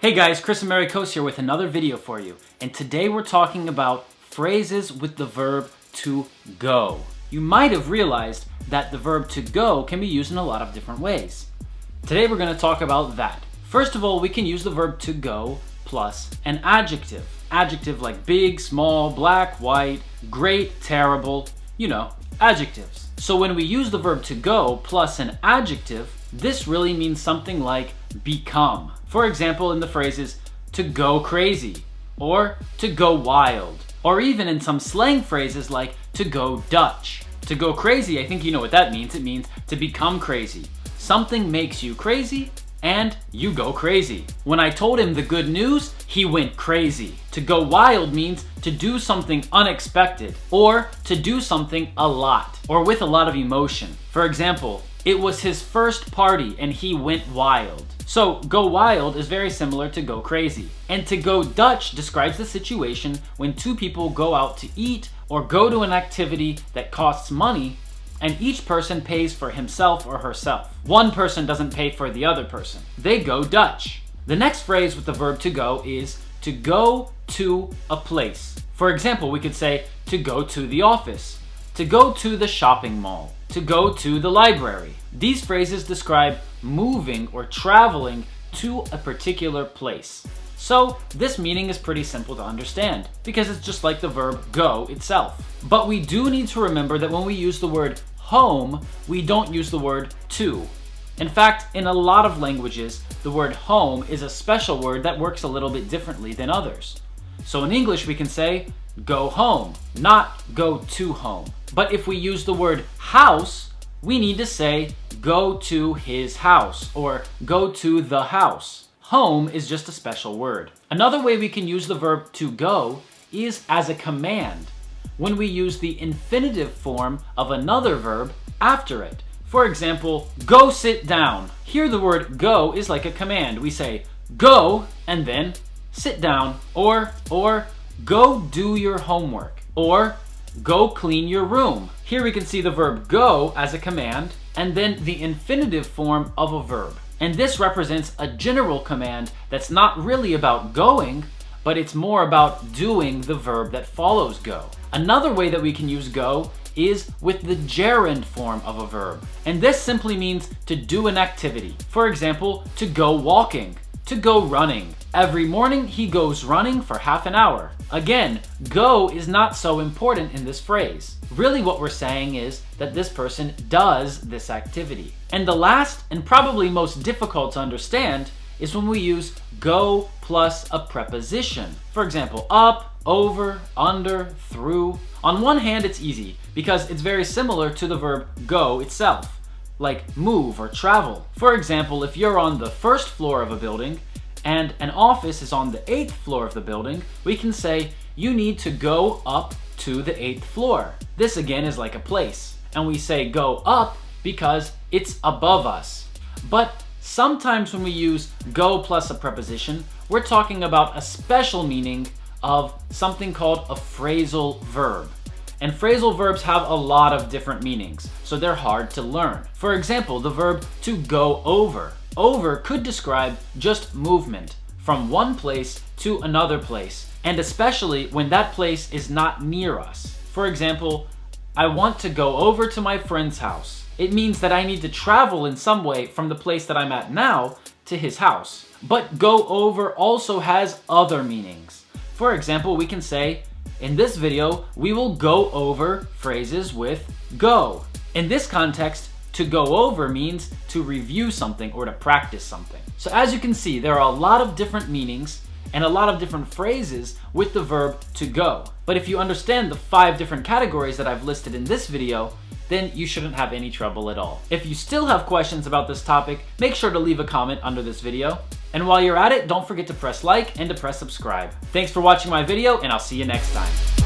Hey guys, Chris and Mary Coase here with another video for you. And today we're talking about phrases with the verb to go. You might have realized that the verb to go can be used in a lot of different ways. Today we're going to talk about that. First of all, we can use the verb to go plus an adjective. Adjective like big, small, black, white, great, terrible, adjectives. So when we use the verb to go plus an adjective, this really means something like become. For example, in the phrases to go crazy or to go wild, or even in some slang phrases like to go Dutch. To go crazy, I think you know what that means. It means to become crazy. Something makes you crazy and you go crazy. When I told him the good news, he went crazy. To go wild means to do something unexpected or to do something a lot or with a lot of emotion. For example, it was his first party and he went wild. So go wild is very similar to go crazy. And to go Dutch describes the situation when two people go out to eat or go to an activity that costs money and each person pays for himself or herself. One person doesn't pay for the other person. They go Dutch. The next phrase with the verb to go is to go to a place. For example, we could say to go to the office, to go to the shopping mall, to go to the library. These phrases describe moving or traveling to a particular place. So this meaning is pretty simple to understand because it's just like the verb go itself. But we do need to remember that when we use the word home, we don't use the word to. In fact, in a lot of languages, the word home is a special word that works a little bit differently than others. So in English, we can say go home, not go to home. But if we use the word house, we need to say go to his house or go to the house. Home is just a special word. Another way we can use the verb to go is as a command, when we use the infinitive form of another verb after it. For example, go sit down. Here the word go is like a command. We say go and then sit down, or go do your homework, or go clean your room. Here we can see the verb go as a command and then the infinitive form of a verb. And this represents a general command that's not really about going, but it's more about doing the verb that follows go. Another way that we can use go is with the gerund form of a verb. And this simply means to do an activity. For example, to go walking, to go running. Every morning he goes running for half an hour. Again, go is not so important in this phrase. Really what we're saying is that this person does this activity. And the last and probably most difficult to understand is when we use go plus a preposition. For example, up, over, under, through. On one hand, it's easy because it's very similar to the verb go itself, like move or travel. For example, if you're on the first floor of a building and an office is on the 8th floor of the building, we can say you need to go up to the 8th floor. This again is like a place. And we say go up because it's above us. But sometimes when we use go plus a preposition, we're talking about a special meaning of something called a phrasal verb. And phrasal verbs have a lot of different meanings, so they're hard to learn. For example, the verb to go over. Over could describe just movement from one place to another place, and especially when that place is not near us. For example, I want to go over to my friend's house. It means that I need to travel in some way from the place that I'm at now to his house. But go over also has other meanings. For example, we can say, in this video, we will go over phrases with go. In this context, to go over means to review something or to practice something. So as you can see, there are a lot of different meanings and a lot of different phrases with the verb to go. But if you understand the 5 different categories that I've listed in this video, then you shouldn't have any trouble at all. If you still have questions about this topic, make sure to leave a comment under this video. And while you're at it, don't forget to press like and to press subscribe. Thanks for watching my video, and I'll see you next time.